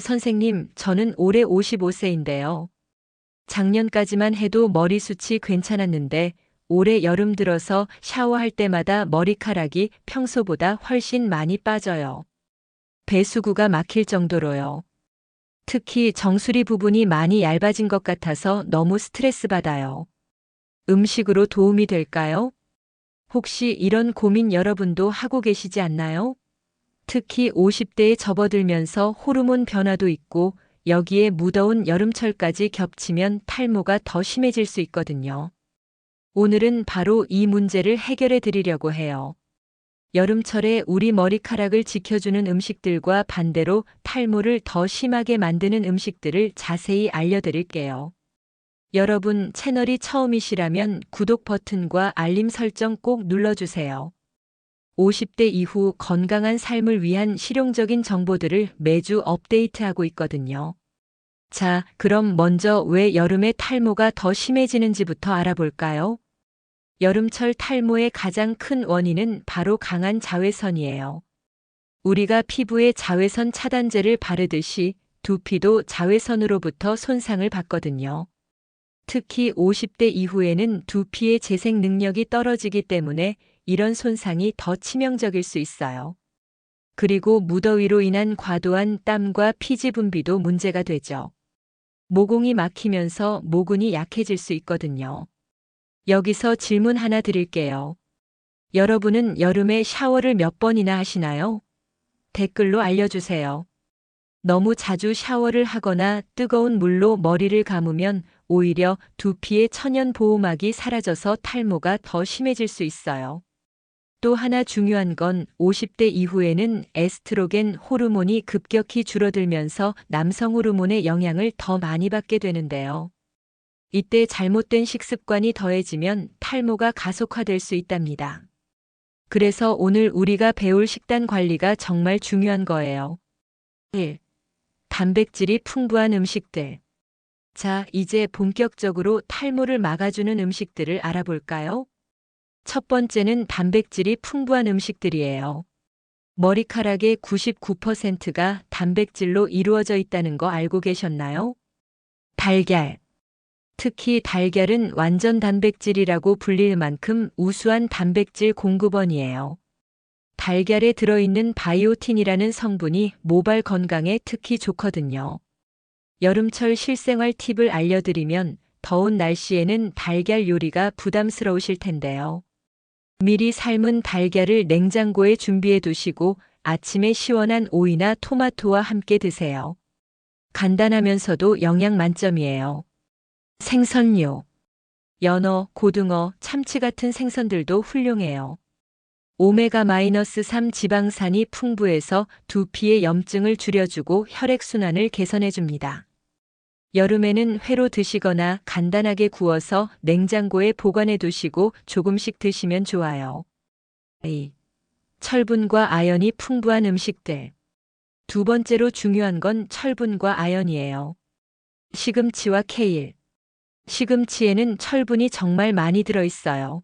선생님, 저는 올해 55세인데요. 작년까지만 해도 머리숱이 괜찮았는데 올해 여름 들어서 샤워할 때마다 머리카락이 평소보다 훨씬 많이 빠져요. 배수구가 막힐 정도로요. 특히 정수리 부분이 많이 얇아진 것 같아서 너무 스트레스 받아요. 음식으로 도움이 될까요? 혹시 이런 고민 여러분도 하고 계시지 않나요? 특히 50대에 접어들면서 호르몬 변화도 있고 여기에 무더운 여름철까지 겹치면 탈모가 더 심해질 수 있거든요. 오늘은 바로 이 문제를 해결해 드리려고 해요. 여름철에 우리 머리카락을 지켜주는 음식들과 반대로 탈모를 더 심하게 만드는 음식들을 자세히 알려드릴게요. 여러분 채널이 처음이시라면 구독 버튼과 알림 설정 꼭 눌러주세요. 50대 이후 건강한 삶을 위한 실용적인 정보들을 매주 업데이트하고 있거든요. 자, 그럼 먼저 왜 여름에 탈모가 더 심해지는지부터 알아볼까요? 여름철 탈모의 가장 큰 원인은 바로 강한 자외선이에요. 우리가 피부에 자외선 차단제를 바르듯이 두피도 자외선으로부터 손상을 받거든요. 특히 50대 이후에는 두피의 재생 능력이 떨어지기 때문에 이런 손상이 더 치명적일 수 있어요. 그리고 무더위로 인한 과도한 땀과 피지 분비도 문제가 되죠. 모공이 막히면서 모근이 약해질 수 있거든요. 여기서 질문 하나 드릴게요. 여러분은 여름에 샤워를 몇 번이나 하시나요? 댓글로 알려주세요. 너무 자주 샤워를 하거나 뜨거운 물로 머리를 감으면 오히려 두피의 천연 보호막이 사라져서 탈모가 더 심해질 수 있어요. 또 하나 중요한 건 50대 이후에는 에스트로겐 호르몬이 급격히 줄어들면서 남성 호르몬의 영향을 더 많이 받게 되는데요. 이때 잘못된 식습관이 더해지면 탈모가 가속화될 수 있답니다. 그래서 오늘 우리가 배울 식단 관리가 정말 중요한 거예요. 1. 단백질이 풍부한 음식들. 자, 이제 본격적으로 탈모를 막아주는 음식들을 알아볼까요? 첫 번째는 단백질이 풍부한 음식들이에요. 머리카락의 99%가 단백질로 이루어져 있다는 거 알고 계셨나요? 달걀. 특히 달걀은 완전 단백질이라고 불릴 만큼 우수한 단백질 공급원이에요. 달걀에 들어있는 바이오틴이라는 성분이 모발 건강에 특히 좋거든요. 여름철 실생활 팁을 알려드리면 더운 날씨에는 달걀 요리가 부담스러우실 텐데요. 미리 삶은 달걀을 냉장고에 준비해 두시고 아침에 시원한 오이나 토마토와 함께 드세요. 간단하면서도 영양 만점이에요. 생선류. 연어, 고등어, 참치 같은 생선들도 훌륭해요. 오메가-3 지방산이 풍부해서 두피의 염증을 줄여주고 혈액순환을 개선해줍니다. 여름에는 회로 드시거나 간단하게 구워서 냉장고에 보관해 두시고 조금씩 드시면 좋아요. 2. 철분과 아연이 풍부한 음식들. 두 번째로 중요한 건 철분과 아연이에요. 시금치와 케일. 시금치에는 철분이 정말 많이 들어있어요.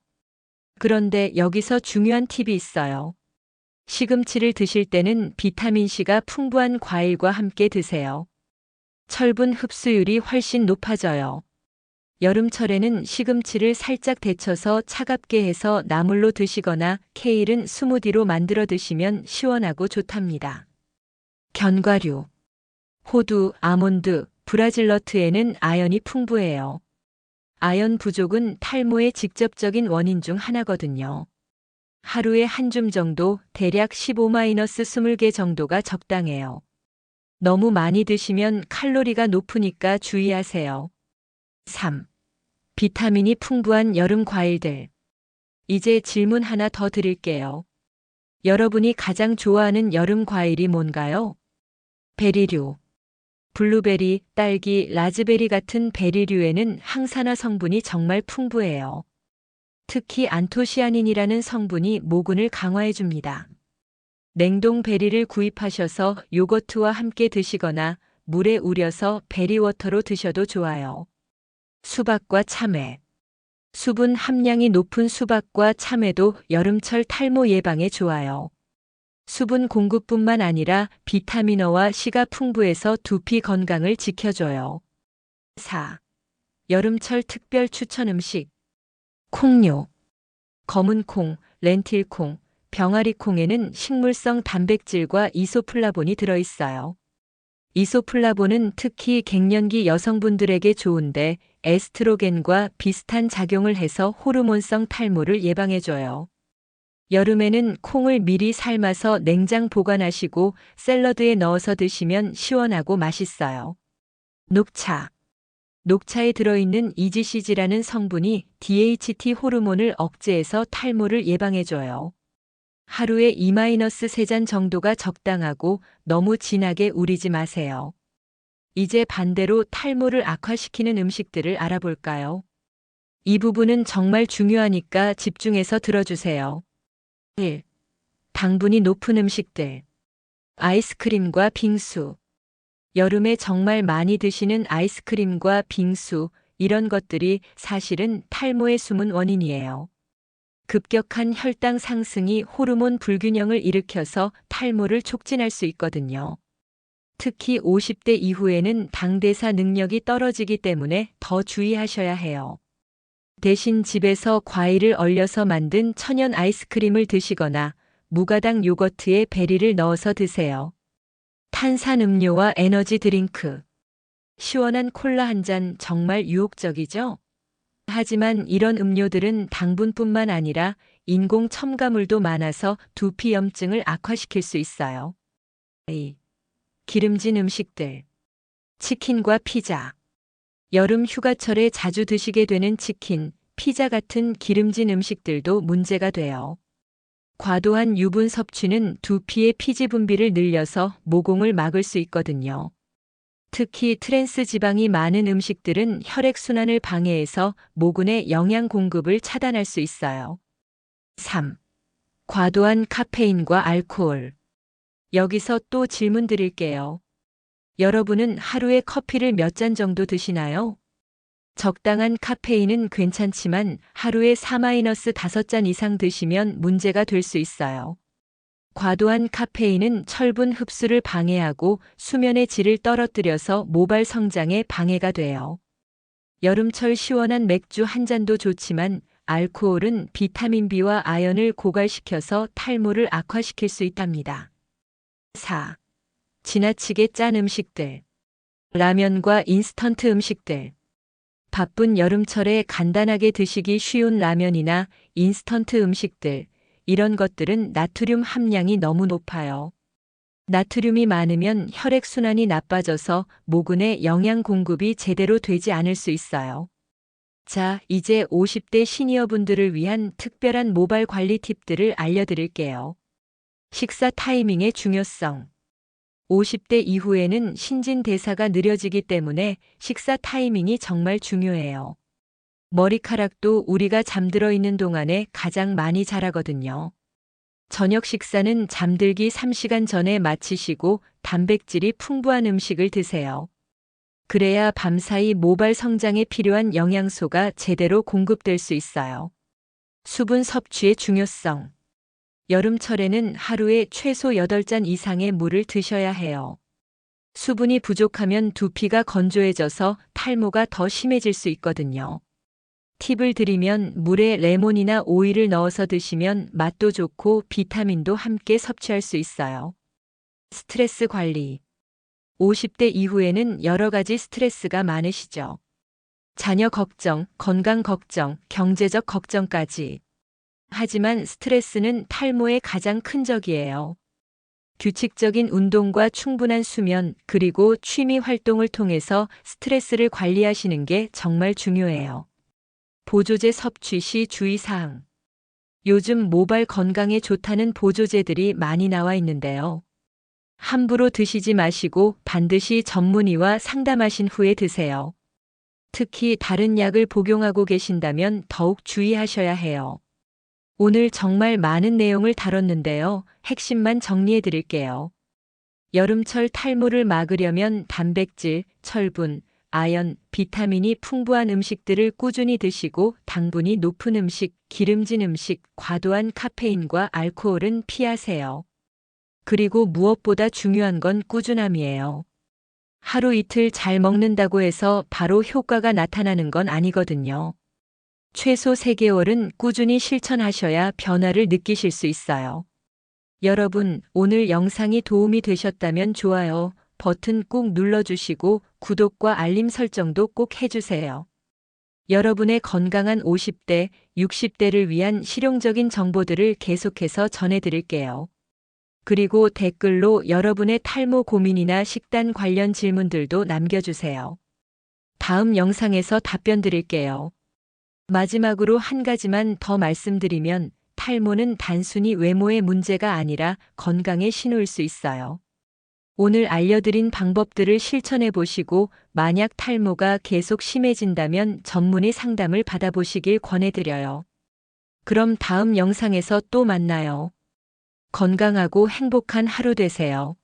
그런데 여기서 중요한 팁이 있어요. 시금치를 드실 때는 비타민C가 풍부한 과일과 함께 드세요. 철분 흡수율이 훨씬 높아져요. 여름철에는 시금치를 살짝 데쳐서 차갑게 해서 나물로 드시거나 케일은 스무디로 만들어 드시면 시원하고 좋답니다. 견과류. 호두, 아몬드, 브라질너트에는 아연이 풍부해요. 아연 부족은 탈모의 직접적인 원인 중 하나거든요. 하루에 한 줌 정도, 대략 15-20개 정도가 적당해요. 너무 많이 드시면 칼로리가 높으니까 주의하세요. 3. 비타민이 풍부한 여름 과일들. 이제 질문 하나 더 드릴게요. 여러분이 가장 좋아하는 여름 과일이 뭔가요? 베리류. 블루베리, 딸기, 라즈베리 같은 베리류에는 항산화 성분이 정말 풍부해요. 특히 안토시아닌이라는 성분이 모근을 강화해줍니다. 냉동 베리를 구입하셔서 요거트와 함께 드시거나 물에 우려서 베리워터로 드셔도 좋아요. 수박과 참외. 수분 함량이 높은 수박과 참외도 여름철 탈모 예방에 좋아요. 수분 공급뿐만 아니라 비타민어와 C가 풍부해서 두피 건강을 지켜줘요. 4. 여름철 특별 추천 음식. 콩류. 검은콩, 렌틸콩, 병아리콩에는 식물성 단백질과 이소플라본이 들어있어요. 이소플라본은 특히 갱년기 여성분들에게 좋은데 에스트로겐과 비슷한 작용을 해서 호르몬성 탈모를 예방해줘요. 여름에는 콩을 미리 삶아서 냉장 보관하시고 샐러드에 넣어서 드시면 시원하고 맛있어요. 녹차. 녹차에 들어있는 EGCG라는 성분이 DHT 호르몬을 억제해서 탈모를 예방해줘요. 하루에 2-3잔 정도가 적당하고 너무 진하게 우리지 마세요. 이제 반대로 탈모를 악화시키는 음식들을 알아볼까요? 이 부분은 정말 중요하니까 집중해서 들어주세요. 1. 당분이 높은 음식들. 아이스크림과 빙수. 여름에 정말 많이 드시는 아이스크림과 빙수, 이런 것들이 사실은 탈모의 숨은 원인이에요. 급격한 혈당 상승이 호르몬 불균형을 일으켜서 탈모를 촉진할 수 있거든요. 특히 50대 이후에는 당대사 능력이 떨어지기 때문에 더 주의하셔야 해요. 대신 집에서 과일을 얼려서 만든 천연 아이스크림을 드시거나 무가당 요거트에 베리를 넣어서 드세요. 탄산음료와 에너지 드링크. 시원한 콜라 한 잔 정말 유혹적이죠? 하지만 이런 음료들은 당분뿐만 아니라 인공 첨가물도 많아서 두피 염증을 악화시킬 수 있어요. 2. 기름진 음식들. 치킨과 피자. 여름 휴가철에 자주 드시게 되는 치킨, 피자 같은 기름진 음식들도 문제가 돼요. 과도한 유분 섭취는 두피의 피지 분비를 늘려서 모공을 막을 수 있거든요. 특히 트랜스 지방이 많은 음식들은 혈액순환을 방해해서 모근의 영양 공급을 차단할 수 있어요. 3. 과도한 카페인과 알코올. 여기서 또 질문 드릴게요. 여러분은 하루에 커피를 몇 잔 정도 드시나요? 적당한 카페인은 괜찮지만 하루에 4-5잔 이상 드시면 문제가 될 수 있어요. 과도한 카페인은 철분 흡수를 방해하고 수면의 질을 떨어뜨려서 모발 성장에 방해가 돼요. 여름철 시원한 맥주 한 잔도 좋지만 알코올은 비타민 B와 아연을 고갈시켜서 탈모를 악화시킬 수 있답니다. 4. 지나치게 짠 음식들. 라면과 인스턴트 음식들. 바쁜 여름철에 간단하게 드시기 쉬운 라면이나 인스턴트 음식들, 이런 것들은 나트륨 함량이 너무 높아요. 나트륨이 많으면 혈액순환이 나빠져서 모근에 영양 공급이 제대로 되지 않을 수 있어요. 자, 이제 50대 시니어분들을 위한 특별한 모발 관리 팁들을 알려드릴게요. 식사 타이밍의 중요성. 50대 이후에는 신진대사가 느려지기 때문에 식사 타이밍이 정말 중요해요. 머리카락도 우리가 잠들어 있는 동안에 가장 많이 자라거든요. 저녁 식사는 잠들기 3시간 전에 마치시고 단백질이 풍부한 음식을 드세요. 그래야 밤사이 모발 성장에 필요한 영양소가 제대로 공급될 수 있어요. 수분 섭취의 중요성. 여름철에는 하루에 최소 8잔 이상의 물을 드셔야 해요. 수분이 부족하면 두피가 건조해져서 탈모가 더 심해질 수 있거든요. 팁을 드리면 물에 레몬이나 오이를 넣어서 드시면 맛도 좋고 비타민도 함께 섭취할 수 있어요. 스트레스 관리. 50대 이후에는 여러 가지 스트레스가 많으시죠. 자녀 걱정, 건강 걱정, 경제적 걱정까지. 하지만 스트레스는 탈모의 가장 큰 적이에요. 규칙적인 운동과 충분한 수면, 그리고 취미 활동을 통해서 스트레스를 관리하시는 게 정말 중요해요. 보조제 섭취 시 주의사항. 요즘 모발 건강에 좋다는 보조제들이 많이 나와 있는데요. 함부로 드시지 마시고 반드시 전문의와 상담하신 후에 드세요. 특히 다른 약을 복용하고 계신다면 더욱 주의하셔야 해요. 오늘 정말 많은 내용을 다뤘는데요. 핵심만 정리해 드릴게요. 여름철 탈모를 막으려면 단백질, 철분, 아연, 비타민이 풍부한 음식들을 꾸준히 드시고 당분이 높은 음식, 기름진 음식, 과도한 카페인과 알코올은 피하세요. 그리고 무엇보다 중요한 건 꾸준함이에요. 하루 이틀 잘 먹는다고 해서 바로 효과가 나타나는 건 아니거든요. 최소 3개월은 꾸준히 실천하셔야 변화를 느끼실 수 있어요. 여러분, 오늘 영상이 도움이 되셨다면 좋아요 버튼 꾹 눌러주시고 구독과 알림 설정도 꼭 해주세요. 여러분의 건강한 50대, 60대를 위한 실용적인 정보들을 계속해서 전해드릴게요. 그리고 댓글로 여러분의 탈모 고민이나 식단 관련 질문들도 남겨주세요. 다음 영상에서 답변 드릴게요. 마지막으로 한 가지만 더 말씀드리면 탈모는 단순히 외모의 문제가 아니라 건강의 신호일 수 있어요. 오늘 알려드린 방법들을 실천해 보시고 만약 탈모가 계속 심해진다면 전문의 상담을 받아보시길 권해드려요. 그럼 다음 영상에서 또 만나요. 건강하고 행복한 하루 되세요.